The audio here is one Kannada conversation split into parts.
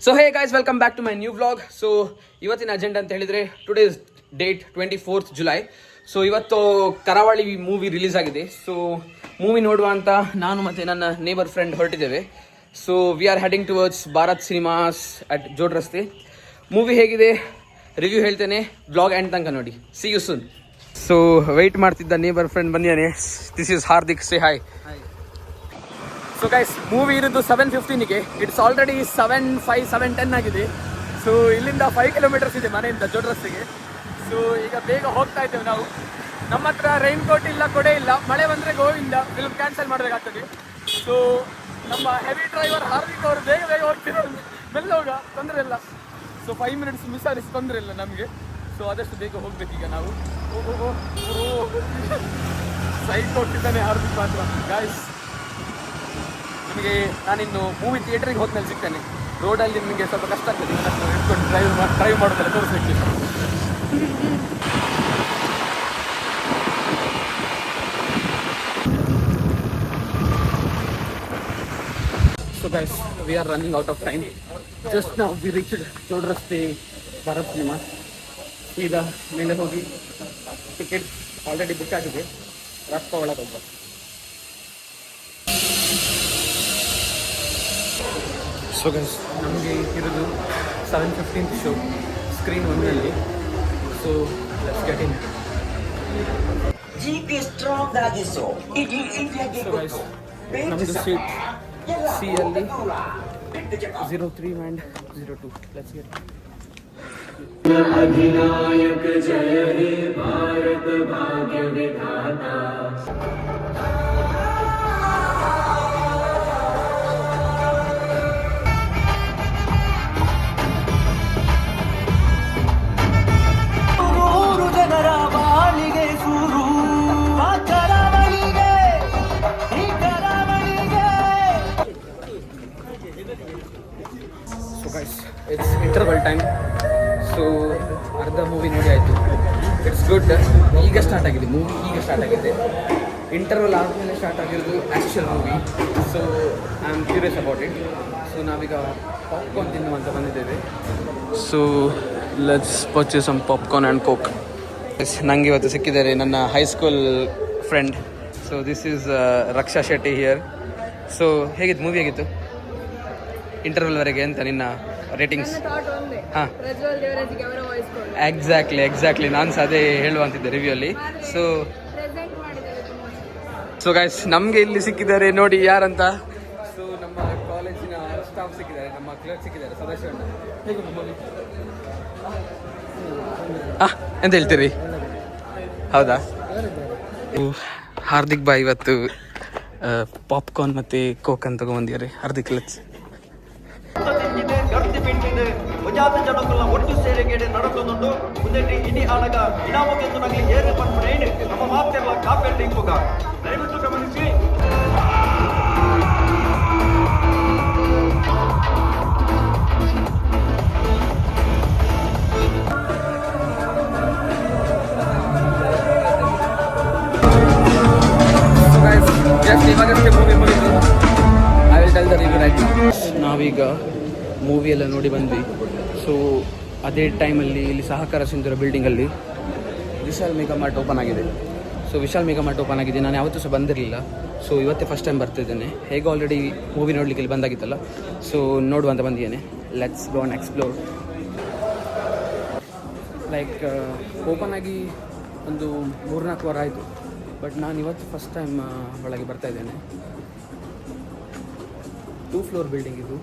So hey guys, welcome back to my new vlog. So ಇವತ್ತಿನ ಅಜೆಂಡಾ ಅಂತ ಹೇಳಿದರೆ today's date 24th July. So ಇವತ್ತು ಕರಾವಳಿ ಮೂವಿ ರಿಲೀಸ್ ಆಗಿದೆ. ಸೊ ಮೂವಿ ನೋಡುವ ಅಂತ ನಾನು ಮತ್ತು ನನ್ನ ನೇಬರ್ ಫ್ರೆಂಡ್ ಹೊರಟಿದ್ದೇವೆ. So we are heading towards Bharat cinemas at Jod Raste. Movie ಹೇಗಿದೆ ರಿವ್ಯೂ ಹೇಳ್ತೇನೆ, ವ್ಲಾಗ್ ಎಂಡ್ ತನಕ ನೋಡಿ. See you soon. So wait ಮಾಡ್ತಿದ್ದ ನೇಬರ್ ಫ್ರೆಂಡ್ ಬಂದಿದ್ದಾನೆ. This is Hardik. Say hi. So guys, movie ಇರೋದು 7:15ಗೆ. ಇಟ್ಸ್ ಆಲ್ರೆಡಿ 7:05, 7:10 ಆಗಿದೆ. ಸೊ ಇಲ್ಲಿಂದ 5 kilometers ಇದೆ ಮನೆಯಿಂದ ಜೋಡ್ ರಸ್ತೆಗೆ. ಸೊ ಈಗ ಬೇಗ ಹೋಗ್ತಾ ಇದ್ದೇವೆ ನಾವು. ನಮ್ಮ ಹತ್ರ ರೈನ್ ಕೋಟ್ ಇಲ್ಲ, ಕೊಡೆ ಇಲ್ಲ. ಮಳೆ ಬಂದರೆ ಗೋವಿಂದ, ಫಿಲ್ಮ್ ಕ್ಯಾನ್ಸಲ್ ಮಾಡಬೇಕಾಗ್ತದೆ. ಸೊ ನಮ್ಮ ಹೆವಿ ಡ್ರೈವರ್ ಹಾರ್ದಿಕ್ ಅವರು ಬೇಗ ಬೇಗ ಹೋಗ್ತಿರೋದು. ಮೆಲ್ಲ ಹೋಗ, ತೊಂದರೆ ಇಲ್ಲ. ಸೊ 5 minutes ಮಿಸ್ ಆರಿಸಿ ತೊಂದರೆ ಇಲ್ಲ ನಮಗೆ. ಸೊ ಆದಷ್ಟು ಬೇಗ ಹೋಗ್ಬೇಕೀಗ ನಾವು. ಸೈಡ್ ಕೊಟ್ಟಿದ್ದಾನೆ ಹಾರ್ದಿಕ್ ಮಾತ್ರ. ಗಾಯ್ಸ್, ನಿಮಗೆ ನಾನಿನ್ನು ಮೂವಿ ಥಿಯೇಟ್ರಿಗೆ ಹೋದ್ಮೇಲೆ ಸಿಗ್ತೇನೆ. ರೋಡಲ್ಲಿ ನಿಮಗೆ ಸ್ವಲ್ಪ ಕಷ್ಟ ಆಗ್ತದೆ ಇಟ್ಕೊಂಡು ಡ್ರೈವ್ ಮಾಡೋದೆಲ್ಲ ತೋರಿಸ್ಲಿಕ್ಕೆ. So guys, we are running out of time. Just ನಾವು we reached Jod Raste Bharat cinema. ಈಗ ಮೇಲೆ ಹೋಗಿ ಟಿಕೆಟ್ ಆಲ್ರೆಡಿ ಬುಕ್ ಆಗಿದೆ. ರಸ್ತೆ ಒಳಗೆ ಹೋಗ್ಬ. ಸೊ ಗೈಸ್, ನಮಗೆ ಇರೋದು 7:15 ಶೋ, ಸ್ಕ್ರೀನ್ 1ನಲ್ಲಿ. So let's get in. So guys, ನಮ್ಮದು ಸೀಟ್ ಸಿ ಅಲ್ಲಿ 03 and 02. Let's get. ಅಧಿನಾಯಕ ಜಯ ಹೇ ಭಾರತ ಭಾಗ್ಯ ವಿಧಾತ. It's interval time. ಸೊ ಅರ್ಧ ಮೂವಿ ನೋಡಿ ಆಯಿತು. It's good. ಈಗ ಸ್ಟಾರ್ಟ್ ಆಗಿದೆ ಮೂವಿ, ಈಗ ಸ್ಟಾರ್ಟ್ ಆಗಿದೆ. ಇಂಟರ್ವಲ್ ಆದಮೇಲೆ ಸ್ಟಾರ್ಟ್ ಆಗಿರೋದು actual movie. So I am curious about it. So ನಾವೀಗ ಪಾಪ್ಕಾರ್ನ್ ತಿನ್ನುವಂತ ಬಂದಿದ್ದೇವೆ. So let's purchase some popcorn and coke. ನಂಗೆ ಇವತ್ತು ಸಿಕ್ಕಿದ್ದಾರೆ ನನ್ನ high school friend. So this is Raksha Shetty here. So ಹೇಗಿತ್ತು ಮೂವಿ? ಹೇಗಿತ್ತು ಇಂಟರ್ವಲ್ವರೆಗೆ ಅಂತ ನಿನ್ನ ರೇಟಿಂಗ್ಸ್? ಹಾಂ, ಎಕ್ಸಾಕ್ಟ್ಲಿ ನಾನು ಸಹ ಅದೇ ಹೇಳುವಂತಿದ್ದೆ ರಿವ್ಯೂ ಅಲ್ಲಿ. ಸೊ ಗೈಸ್, ನಮಗೆ ಇಲ್ಲಿ ಸಿಕ್ಕಿದ್ದಾರೆ ನೋಡಿ ಯಾರಂತ. ಸೊ ನಮ್ಮ ಕಾಲೇಜಿನ ಸ್ಟಾಫ್ ಸಿಕ್ಕಿದ್ದಾರೆ, ನಮ್ಮ ಕ್ಲರ್ಕ್ ಸಿಕ್ಕಿದ್ದಾರೆ, ಸದಾಶಿವಣ್ಣ. ಹೇಗೆ ಮೂವಿ? ಎಂತ ಹೇಳ್ತೀರಿ? ಹೌದಾ? ಹಾರ್ದಿಕ್ ಬಾಯ್ ಇವತ್ತು ಪಾಪ್ಕಾರ್ನ್ ಮತ್ತು ಕೋಕ್ ಅಂತ ತಗೊಂಡ್ಬಂದಿದ್ದಾರೆ. ಹಾರ್ದಿಕ್ ಲೆಟ್ಸ್. ಗುಜರಾತ್ ಜನಕ್ಕಲ್ಲ ಒಟ್ಟು ಸೇರಿಕೆಡೆ നടക്കുന്നുണ്ട്. ಮುಂದೆ ಇನಿ ಆಳಗ ಇನಾಮಕ್ಕೆಂದು ನಗಲಿ ಏರು ಪಡ್ಪಡೇನೆ ನಮ್ಮ ಮಾತೆಲ್ಲ ಕಾಪೆಲ್ ಲಿಂಕುಗ ದಯವಿಟ್ಟು ಗಮನಿಸಿ. ನಾವೀಗ ಮೂವಿ ಎಲ್ಲ ನೋಡಿ ಬಂದ್ವಿ. ಸೊ ಅದೇ ಟೈಮಲ್ಲಿ ಇಲ್ಲಿ ಸಹಕಾರ ಸಿಂಧೂರ ಬಿಲ್ಡಿಂಗಲ್ಲಿ ವಿಶಾಲ್ ಮೆಗಾ ಮಾರ್ಟ್ ಓಪನ್ ಆಗಿದೆ. So Vishal mega mart open ಆಗಿದೆ. ನಾನು ಯಾವತ್ತೂ ಸಹ ಬಂದಿರಲಿಲ್ಲ. ಸೊ ಇವತ್ತೇ ಫಸ್ಟ್ ಟೈಮ್ ಬರ್ತಿದ್ದೇನೆ. ಹೇಗೋ ಆಲ್ರೆಡಿ ಮೂವಿ ನೋಡಲಿಕ್ಕೆ ಇಲ್ಲಿ ಬಂದಾಗಿತ್ತಲ್ಲ. ಸೊ ನೋಡುವಂತ ಬಂದಿದ್ದೇನೆ. Let's go and explore. Like open ಆಗಿ ಒಂದು 3-4 ವಾರ ಆಯಿತು. ಬಟ್ ನಾನು ಇವತ್ತು ಫಸ್ಟ್ ಟೈಮ್ ಒಳಗೆ ಬರ್ತಾ ಇದ್ದೇನೆ. 2 floor ಬಿಲ್ಡಿಂಗ್ ಇದು.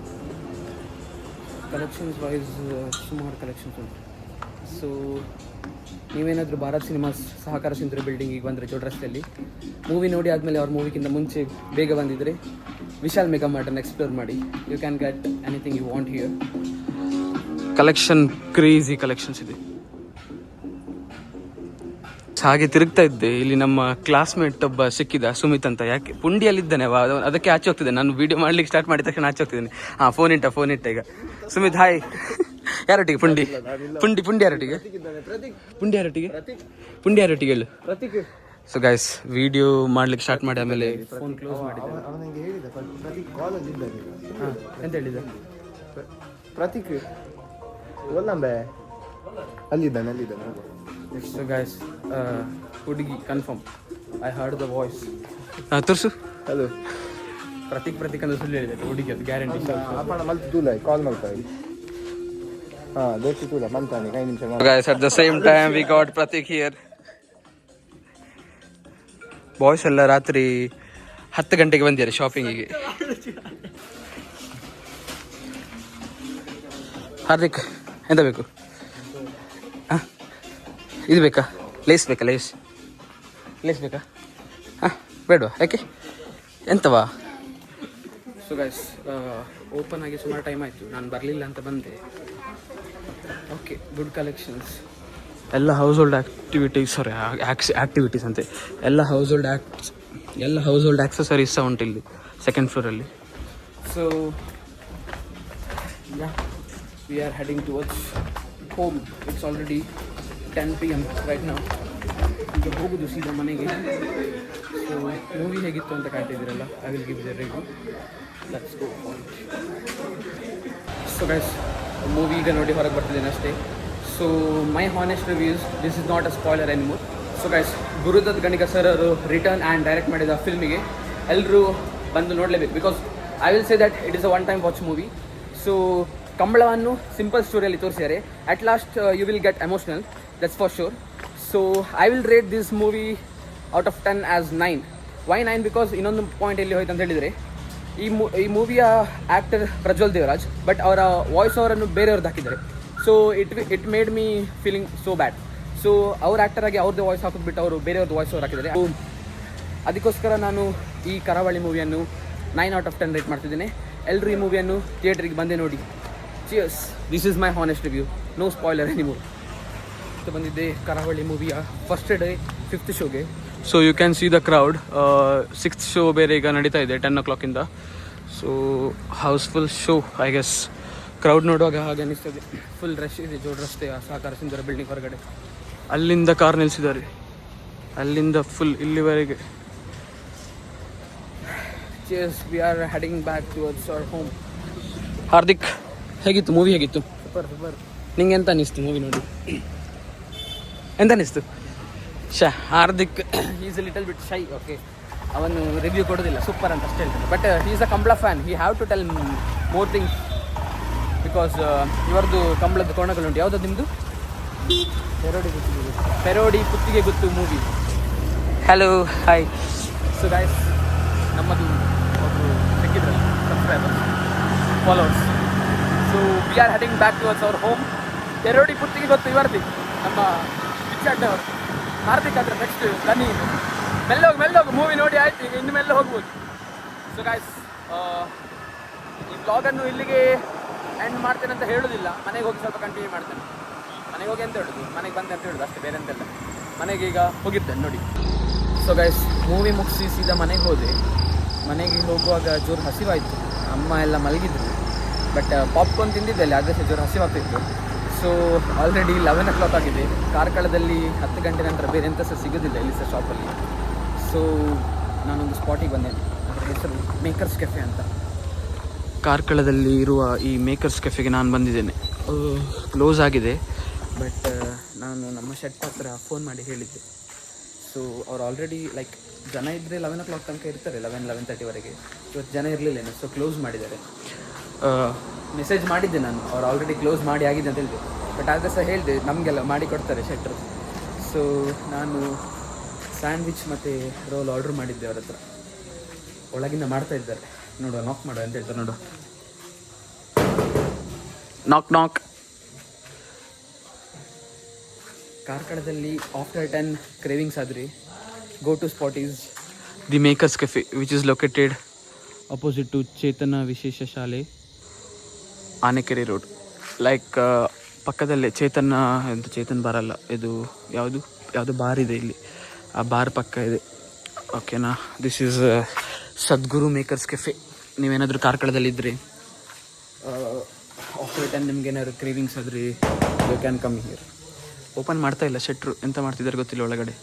ಕಲೆಕ್ಷನ್ಸ್ ವೈಸ್ ಸುಮಾರು ಕಲೆಕ್ಷನ್ಸ್ ಉಂಟು. ಸೊ ನೀವೇನಾದರೂ ಭಾರತ್ ಸಿನಿಮಾಸ್ ಸಹಕಾರ ಸಿಂಧೂರ ಬಿಲ್ಡಿಂಗಿಗೆ ಬಂದರೆ ಜೋಡ್ ರಸ್ತೆಯಲ್ಲಿ ಮೂವಿ ನೋಡಿ ಆದಮೇಲೆ ಅವ್ರ ಮೂವಿಗಿಂತ ಮುಂಚೆ ಬೇಗ ಬಂದಿದ್ದರೆ ವಿಶಾಲ್ ಮೆಗಾ ಮಾರ್ಟನ್ನು ಎಕ್ಸ್ಪ್ಲೋರ್ ಮಾಡಿ. You can get anything you want here. Collection crazy collections ಇದೆ. ಹಾಗೆ ತಿರುಗ್ತಾ ಇದ್ದೆ, ಇಲ್ಲಿ ನಮ್ಮ ಕ್ಲಾಸ್ಮೇಟ್ ಒಬ್ಬ ಸಿಕ್ಕಿದ, ಸುಮಿತ್ ಅಂತ. ಯಾಕೆ ಪುಂಡಿಯಲ್ಲಿದ್ದಾನೆ, ಅದಕ್ಕೆ ಆಚೆ ಹೋಗ್ತಿದ್ದೆ. ನಾನು ವಿಡಿಯೋ ಮಾಡ್ಲಿಕ್ಕೆ ಸ್ಟಾರ್ಟ್ ಮಾಡಿದ ತಕ್ಷಣ ಆಚೆ ಹೋಗ್ತಿದ್ದೇನೆ. ಹಾಂ, ಫೋನ್ ಇಟ್ಟ ಈಗ. ಸುಮಿತ್ ಹಾಯ್. ಯಾರೊಟ್ಟಿಗೆ? ಪುಂಡಿ ಯಾರೊಟ್ಟಿಗೆ? ಪುಂಡಿ ಯಾರೊಟ್ಟಿಗೆ ಹೇಳು. ಸೊ ಗೈಸ್, ವಿಡಿಯೋ ಮಾಡ್ಲಿಕ್ಕೆ ಸ್ಟಾರ್ಟ್ ಮಾಡಿ ಆಮೇಲೆ ಫೋನ್ ಕ್ಲೋಸ್ ಮಾಡಿದ್ದೆ. ಎಂತ ಹೇಳಿದ? ಪ್ರತೀಕ್ ಒಲ್ಲಂಬೆ ಅಲ್ಲಿದ್ದಾನೆ ನೆಕ್ಸ್ಟ್ ಗೈಸ್ ಹುಡುಗಿ confirm I heard the voice ತೋರಿಸು ಅದು ಪ್ರತೀಕ್ ಅಂತ ಸುಳ್ಳು ಹೇಳಿದೆ ಹುಡುಗಿ ಅದು ಗ್ಯಾರಂಟಿ ಅಪ್ಪಣ ಮಲ್ತು ತೂಲ ಕಾಲ್ ಮಾಡ್ತಾರೆ ಹಾಂ ದೋಸ್ತಿ ತೂಲ ಮಲ್ತಾನೆ ಕೈ ನಿಮಿಷ guys at the same time we got Prateek here boys ಎಲ್ಲ ರಾತ್ರಿ 10 ಗಂಟೆಗೆ ಬಂದಿದ್ದಾರೆ ಶಾಪಿಂಗಿಗೆ. ಹಾರ್ದಿಕ್ ಎಂತ ಬೇಕು? ಹಾಂ ಇದು ಬೇಕಾ? ಲೇಸ್ ಬೇಕಾ? ಲೇಸ್ ಬೇಕಾ? ಹಾಂ ಬೇಡವಾ? ಯಾಕೆ ಎಂತವಾ? ಸೊ ಗೈಸ್ ಓಪನ್ ಆಗಿ ಸುಮಾರು ಟೈಮ್ ಆಯಿತು, ನಾನು ಬರಲಿಲ್ಲ ಅಂತ ಬಂದೆ. Okay, good collections. ಎಲ್ಲ ಹೌಸ್ ಹೋಲ್ಡ್ ಆ್ಯಕ್ಟಿವಿಟೀಸ್ ಅಂತೆ, ಎಲ್ಲ ಹೌಸ್ ಹೋಲ್ಡ್ ಆಕ್ಸೆಸರೀಸ್ ಸಹ ಉಂಟು ಇಲ್ಲಿ ಸೆಕೆಂಡ್ ಫ್ಲೋರಲ್ಲಿ. So we are heading towards home. It's already 10 PM right ನಾವು. ಈಗ ಹೋಗೋದು ಸೀದಾ ಮನೆಗೆ. ಸೊ ಮೂವಿ ಹೇಗಿತ್ತು ಅಂತ ಕಾಯ್ತಿದ್ದೀರಲ್ಲ, I will give the review. Let's go. So guys, movie ಈಗ ನೋಡಿ ಹೊರಗೆ ಬರ್ತಿದ್ದೇನೆ ಅಷ್ಟೇ. So my honest reviews, this is not a spoiler anymore. So guys, Gurudatt Ganiga sir ಅವರು ರಿಟರ್ನ್ ಆ್ಯಂಡ್ ಡೈರೆಕ್ಟ್ ಮಾಡಿದ ಫಿಲ್ಮಿಗೆ ಎಲ್ಲರೂ ಬಂದು ನೋಡಲೇಬೇಕು. Because I will say that it is a one time watch movie. So ಕಂಬಳವನ್ನು ಸಿಂಪಲ್ ಸ್ಟೋರಿಯಲ್ಲಿ ತೋರಿಸಿದ್ದಾರೆ. At last you will get emotional, that's for sure. So I will rate this movie out of 10 as 9. Why 9? Because ಇನ್ನೊಂದು ಪಾಯಿಂಟ್ ಎಲ್ಲಿ ಹೋಯ್ತು ಅಂತ ಹೇಳಿದರೆ, ಈ ಮೂವಿಯ ಆ್ಯಕ್ಟರ್ ಪ್ರಜ್ವಲ್ ದೇವರಾಜ್, ಬಟ್ ಅವರ ವಾಯ್ಸ್ ಓವರನ್ನು ಬೇರೆಯವ್ರದ್ದು ಹಾಕಿದ್ದಾರೆ. So it made me feeling so bad. So ಅವ್ರ ಆ್ಯಕ್ಟರಾಗಿ ಅವ್ರದ್ದು ವಾಯ್ಸ್ ಹಾಕೋದು ಬಿಟ್ಟು ಅವರು ಬೇರೆಯವ್ರದ್ದು ವಾಯ್ಸ್ ಓವರ್ ಹಾಕಿದ್ದಾರೆ. ಅದಕ್ಕೋಸ್ಕರ ನಾನು ಈ ಕರಾವಳಿ ಮೂವಿಯನ್ನು 9 ಔಟ್ ಆಫ್ 10 ರೇಟ್ ಮಾಡ್ತಿದ್ದೇನೆ. ಎಲ್ಲರೂ ಈ ಮೂವಿಯನ್ನು ಥಿಯೇಟ್ರಿಗೆ ಬಂದೇ ನೋಡಿ. Cheers. This is my honest review, no spoiler anymore. ಬಂದಿದ್ದೆ ಕರಾವಳಿ ಮೂವಿಯ ಫಸ್ಟ್ ಡೇ 5th ಶೋಗೆ. So you can see the crowd. 6th show ಬೇರೆ ಈಗ ನಡೀತಾ ಇದೆ 10 o'clock. So housefull show I guess. Crowd ನೋಡುವಾಗ ಹಾಗೆ ಅನಿಸ್ತದೆ. ಫುಲ್ ರಶ್ ಇದೆ ಜೋಡ್ ರಸ್ತೆಯ ಸಹಕಾರ ಸುಂದರ ಬಿಲ್ಡಿಂಗ್ ಹೊರಗಡೆ. ಅಲ್ಲಿಂದ ಕಾರ್ ನಿಲ್ಲಿಸಿದ್ದಾರೆ, ಅಲ್ಲಿಂದ ಫುಲ್ ಇಲ್ಲಿವರೆಗೆ. Cheers. V are heading back towards our home. Hardik, ಹೇಗಿತ್ತು ಮೂವಿ? ಹೇಗಿತ್ತು? ಸೂಪರ್. ನಿಂಗೆ ಎಂತ ಅನಿಸ್ತು ಮೂವಿ ನೋಡಿ? ಎಂತ ಅನಿಸ್ತು? Hardik is a little bit shy. Okay, ಅವನು ರಿವ್ಯೂ ಕೊಡೋದಿಲ್ಲ, ಸೂಪರ್ ಅಂತ ಅಷ್ಟೇ ಹೇಳ್ತಾನೆ. But he is a Kambala fan. He have to tell more things. Because ಇವರದ್ದು ಕಂಬಳದ ಕೋಣಗಳುಂಟು. ಯಾವುದದು ನಿಮ್ಮದು? ಪೆರೋಡಿ ಪುತ್ತಿಗೆ ಗೊತ್ತು movie. Hello, hi. So guys, ನಮ್ಮದು ಒಬ್ಬರು ಸಿಕ್ಕಿದ್ರಲ್ಲ subscribers, followers. So we are heading back towards our home. Perodi Puttige ಗೊತ್ತು ಇವರ್ದು, ನಮ್ಮ ಪಿಚ್ಚಡ್ಡವರು. ಹಾರ್ದಿಕ್ ಆದರೆ ನೆಕ್ಸ್ಟ್ ಬನ್ನಿ, ಮೆಲ್ಲೋಗಿ ಮೂವಿ ನೋಡಿ ಆಯ್ತು, ಈಗ ಇನ್ನು ಮೆಲ್ಲ ಹೋಗ್ಬೋದು. ಸೊ ಗೈಸ್, ಈ ಬ್ಲಾಗನ್ನು ಇಲ್ಲಿಗೆ ಎಂಡ್ ಮಾಡ್ತೇನೆ ಅಂತ ಹೇಳೋದಿಲ್ಲ. ಮನೆಗೆ ಹೋಗಿ ಸ್ವಲ್ಪ ಕಂಟಿನ್ಯೂ ಮಾಡ್ತೇನೆ. ಮನೆಗೆ ಹೋಗಿ ಅಂತ ಹೇಳೋದು, ಮನೆಗೆ ಬಂದೆ ಅಂತ ಹೇಳೋದು ಅಷ್ಟೇ, ಬೇರೆ ಅಂತೆಲ್ಲ. ಮನೆಗೆ ಈಗ ಹೋಗಿರ್ತೇನೆ ನೋಡಿ. ಸೊ ಗೈಸ್, ಮೂವಿ ಮುಗಿಸಿ ಸೀದಾ ಮನೆಗೆ ಹೋದೆ. ಮನೆಗೆ ಹೋಗುವಾಗ ಜೋರು ಹಸಿವಾಯಿತು. ಅಮ್ಮ ಎಲ್ಲ ಮಲಗಿದ್ರು, ಬಟ್ ಪಾಪ್ಕಾರ್ನ್ ತಿಂದಿದ್ದೆ ಅಲ್ಲಿ, ಆದರೆ ಜೋರು ಹಸಿವಾಗ್ತಿತ್ತು. ಸೊ ಆಲ್ರೆಡಿ 11 o'clock ಆಗಿದೆ. ಕಾರ್ಕಳದಲ್ಲಿ 10 ಗಂಟೆ ನಂತರ ಬೇರೆ ಎಂಥ ಸಹ ಸಿಗೋದಿಲ್ಲ ಇಲ್ಲಿ ಸಹ ಶಾಪಲ್ಲಿ. ಸೊ ನಾನೊಂದು ಸ್ಪಾಟಿಗೆ ಬಂದೇನೆ, ಅದರ ಹೆಸರು ಮೇಕರ್ಸ್ ಕೆಫೆ ಅಂತ. ಕಾರ್ಕಳದಲ್ಲಿ ಇರುವ ಈ ಮೇಕರ್ಸ್ ಕೆಫೆಗೆ ನಾನು ಬಂದಿದ್ದೇನೆ. ಕ್ಲೋಸ್ ಆಗಿದೆ, ಬಟ್ ನಾನು ನಮ್ಮ ಶೆಟ್ ಹತ್ರ ಫೋನ್ ಮಾಡಿ ಹೇಳಿದ್ದೆ. ಸೊ ಅವ್ರು ಆಲ್ರೆಡಿ ಲೈಕ್ ಜನ ಇದ್ದರೆ 11 o'clock ತನಕ ಇರ್ತಾರೆ, 11-11:30ವರೆಗೆ. ಇವತ್ತು ಜನ ಇರಲಿಲ್ಲ, ಸೊ ಕ್ಲೋಸ್ ಮಾಡಿದ್ದಾರೆ. ಮೆಸೇಜ್ ಮಾಡಿದ್ದೆ ನಾನು, ಅವ್ರು ಆಲ್ರೆಡಿ ಕ್ಲೋಸ್ ಮಾಡಿ ಆಗಿದೆ ಅಂತ ಹೇಳಿದೆ. ಬಟ್ ಆದರೆ ಸಹ ಹೇಳಿದೆ ನಮಗೆಲ್ಲ ಮಾಡಿ ಕೊಡ್ತಾರೆ ಶೆಟ್ರು. ಸೊ ನಾನು ಸ್ಯಾಂಡ್ವಿಚ್ ಮತ್ತು ರೋಲ್ ಆರ್ಡ್ರ್ ಮಾಡಿದ್ದೆ ಅವ್ರ ಹತ್ರ. ಒಳಗಿಂದ ಮಾಡ್ತಾ ಇದ್ದಾರೆ, ನೋಡುವ, ನಾಕ್ ಮಾಡುವ ಅಂತ ಹೇಳ್ತಾರೆ. ನೋಡುವ, ನಾಕ್. ಕಾರ್ಕಳದಲ್ಲಿ ಆಫ್ಟರ್ 10 ಕ್ರೇವಿಂಗ್ಸ್ ಆದರೆ go to spot is the makers cafe, which is located opposite to Chetana ವಿಶೇಷ ಶಾಲೆ, ಆನೆಕೆರೆ ರೋಡ್. ಲೈಕ್ ಪಕ್ಕದಲ್ಲೇ ಚೇತನ್ ಬಾರ್ ಅಲ್ಲ, ಇದು ಯಾವುದು ಬಾರ್ ಇದೆ ಇಲ್ಲಿ, ಆ ಬಾರ್ ಪಕ್ಕ ಇದೆ. ಓಕೆನಾ? This is Sadguru makers cafe. ನೀವೇನಾದರೂ ಕಾರ್ಕಳದಲ್ಲಿದ್ದರೆ ಆಫ್ಟರ್ 10 ನಿಮ್ಗೇನಾದ್ರು ಕ್ರೇವಿಂಗ್ಸ್ ಆದರೆ you can come here. Open ಮಾಡ್ತಾ ಇಲ್ಲ ಶೆಟ್ರು, ಎಂತ ಮಾಡ್ತಿದ್ದಾರೆ ಗೊತ್ತಿಲ್ಲ ಒಳಗಡೆ.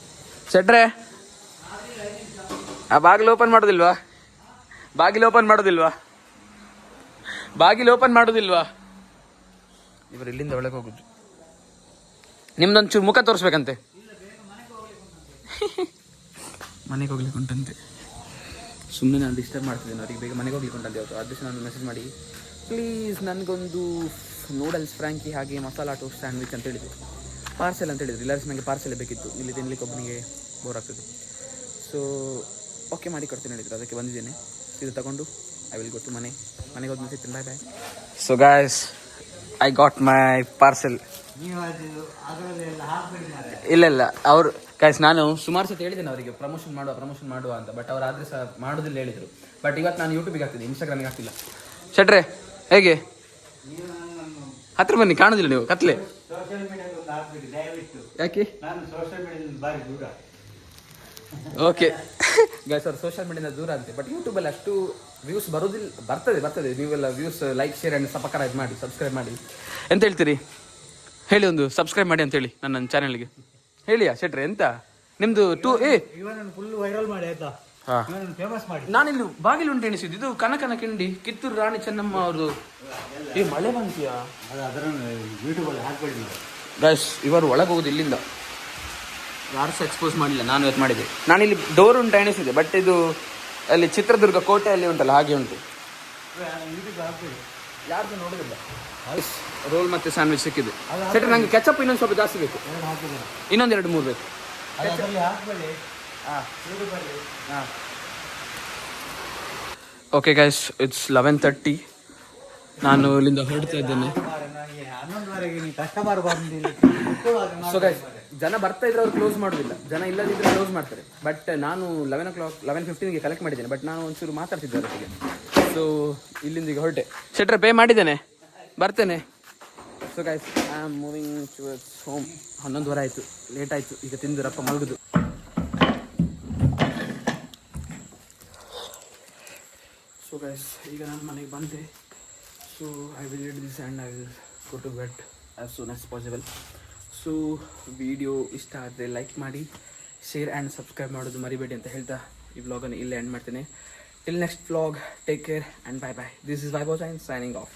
ಶೆಟ್ರೆ, ಆ ಬಾಗಿಲು ಓಪನ್ ಮಾಡೋದಿಲ್ವಾ? ಬಾಗಿಲು ಓಪನ್ ಮಾಡೋದಿಲ್ವಾ? ಇವರು ಇಲ್ಲಿಂದ ಒಳಗೆ ಹೋಗುದು. ನಿಮ್ದೊಂಚೂರು ಮುಖ ತೋರಿಸ್ಬೇಕಂತೆ. ಮನೆಗೆ ಹೋಗ್ಲಿಕ್ಕೆ ಉಂಟಂತೆ. ಸುಮ್ಮನೆ ನಾನು ಡಿಸ್ಟರ್ಬ್ ಮಾಡ್ತಿದ್ದೇನೆ ಅವ್ರಿಗೆ. ಬೇಗ ಮನೆಗೆ ಹೋಗ್ಲಿಕ್ಕೆ ಉಂಟಂತೆ ಅವತ್ತು. ಆ ದಿವಸ ನಾನು ಮೆಸೇಜ್ ಮಾಡಿ ಪ್ಲೀಸ್ ನನಗೊಂದು ನೂಡಲ್ಸ್ ಫ್ರ್ಯಾಂಕಿ ಹಾಗೆ ಮಸಾಲಾ ಟೋಸ್ಟ್ ಸ್ಯಾಂಡ್ವಿಚ್ ಅಂತ ಹೇಳಿದೆ. ಪಾರ್ಸೆಲ್ ಅಂತ ಹೇಳಿದ್ರು. ಇಲ್ಲಾಂದ್ರೆ ನನಗೆ ಪಾರ್ಸೆಲ್ ಬೇಕಿತ್ತು, ಇಲ್ಲಿ ತಿನ್ಲಿಕ್ಕೆ ಒಬ್ಬನಿಗೆ ಬೋರ್ ಆಗ್ತದೆ. ಸೊ ಓಕೆ ಮಾಡಿ ಕೊಡ್ತೀನಿ ಹೇಳಿದ್ರು. ಅದಕ್ಕೆ ಬಂದಿದ್ದೇನೆ. ಇದು ತಗೊಂಡು ಐ ವಿಲ್ ಗೋ ಟು ಮನೆಗೆ ಹೋದ್ಮೇಲೆ ಸಿಗ್ತೀನಿ. Bye bye. So guys, I got my parcel. ಇಲ್ಲ ಅವರು ಗಾಯ್ಸ್, ನಾನು ಸುಮಾರು ಸತಿ ಹೇಳಿದ್ದೇನೆ ಅವರಿಗೆ ಪ್ರಮೋಷನ್ ಮಾಡುವ ಅಂತ. ಬಟ್ ಅವ್ರು ಆದ್ರೆ ಸಹ ಮಾಡೋದಿಲ್ಲ ಹೇಳಿದರು. ಬಟ್ ಇವತ್ತು ನಾನು ಯೂಟ್ಯೂಬಿಗೆ ಹಾಕ್ತಿದ್ದೆ, ಇನ್ಸ್ಟಾಗ್ರಾಮಿಗೆ ಹಾಕ್ತಿಲ್ಲ. ಶೆಟ್ರೆ ಹೇಗೆ ಹತ್ರ ಬನ್ನಿ, ಕಾಣೋದಿಲ್ಲ ನೀವು ಕತ್ಲೆ. ಯಾಕೆ? ಓಕೆ ಗೈಸ್, ಅವ್ರು ಸೋಷಿಯಲ್ ಮೀಡಿಯಾದ ದೂರ ಅಂತೆ. ಬಟ್ ಯೂಟ್ಯೂಬಲ್ಲಿ ಅಷ್ಟು ವ್ಯೂಸ್ ಬರೋದಿಲ್ಲ. ಬರ್ತದೆ. ನೀವೆಲ್ಲ views like share and subscribe ಮಾಡಿ. ಎಂತ ಹೇಳ್ತೀರಿ ಹೇಳಿ? ಒಂದು ಸಬ್ಸ್ಕ್ರೈಬ್ ಮಾಡಿ ಅಂತೇಳಿ ನನ್ನ ಚಾನಲ್ಗೆ ಹೇಳಿಯಾ ಶೆಟ್ರೆ? ಎಂತ ನಿಮ್ದು ಫುಲ್ ವೈರಲ್ ಮಾಡಿ ಆಯ್ತಾ? ಫೇಮಸ್ ಮಾಡಿ. ನಾನಿಲ್ಲಿ ಬಾಗಿಲು ಉಂಟು ಎಣಿಸಿದ್ದು. ಇದು ಕನಕನ ಕಿಂಡಿ, ಕಿತ್ತೂರು ರಾಣಿ ಚೆನ್ನಮ್ಮ ಅವ್ರದ್ದು. ಮಳೆ ಬಂತೀಯಾ? ಗೈಸ್, ಇವರು ಒಳಗೆ ಹೋಗುದು ಇಲ್ಲಿಂದ. ಯಾರು ಸಹ ಎಕ್ಸ್ಪೋಸ್ ಮಾಡಲಿಲ್ಲ, ನಾನು ಇವತ್ತು ಮಾಡಿದ್ದೆ. ನಾನಿಲ್ಲಿ ಡೋರ್ ಉಂಟು ಎಣಿಸಿದೆ. ಬಟ್ ಇದು ಅಲ್ಲಿ ಚಿತ್ರದುರ್ಗ ಕೋಟೆಯಲ್ಲಿ ಉಂಟಲ್ಲ, ಹಾಗೆ ಉಂಟು. ಯಾರ್ದು ನೋಡೋದಿಲ್ಲ. ರೋಲ್ ಮತ್ತೆ ಸ್ಯಾಂಡ್ವಿಚ್ ಸಿಕ್ಕಿದೆ. ಸೆಟ್ರೆ ನಂಗೆ ಕೆಚಪ್ ಇನ್ನೊಂದು ಸ್ವಲ್ಪ ಜಾಸ್ತಿ ಬೇಕು. ಇನ್ನೊಂದು 2-3 ಬೇಕು. Okay guys, it's 11:30. ನಾನು ಇಲ್ಲಿಂದ ಹೊರಡ್ತಾ ಇದ್ದೇನೆ. ಸೊ ಗೈಸ್, ಜನ ಬರ್ತಾ ಇದ್ರೆ ಅವ್ರು ಕ್ಲೋಸ್ ಮಾಡೋದಿಲ್ಲ, ಜನ ಇಲ್ಲದಿದ್ರೆ ಕ್ಲೋಸ್ ಮಾಡ್ತಾರೆ. ಬಟ್ ನಾನು 11:15ಗೆ ಕಲೆಕ್ಟ್ ಮಾಡಿದ್ದೇನೆ. ಬಟ್ ನಾನು ಒಂಚೂರು ಮಾತಾಡ್ತಿದ್ದೆ ಅವರಿಗೆ. ಸೊ ಇಲ್ಲಿಂದ ಈಗ ಹೊರಟೆ. ಶೆಟ್ರೆ ಪೇ ಮಾಡಿದ್ದೇನೆ, ಬರ್ತೇನೆ. So guys, I am moving towards home. 11:15 ಆಯಿತು, ಲೇಟ್ ಆಯಿತು. ಈಗ ತಿಂದು ರಪ್ಪ ಮಲಗುದು. ಸೊ ಗೈಸ್, ಈಗ ನಾನು ಮನೆಗೆ ಬಂದೆ. So I will edit this and I will go to bed as soon as possible. So video ಇಷ್ಟ ಆದರೆ ಲೈಕ್ ಮಾಡಿ, ಶೇರ್ ಆ್ಯಂಡ್ ಸಬ್ಸ್ಕ್ರೈಬ್ ಮಾಡೋದು ಮರಿಬೇಡಿ ಅಂತ ಹೇಳ್ತಾ ಈ ವ್ಲಾಗನ್ನು ಇಲ್ಲೇ ಎಂಡ್ ಮಾಡ್ತೇನೆ. Till next vlog, take care and bye bye. This is Vaibhav sign signing of.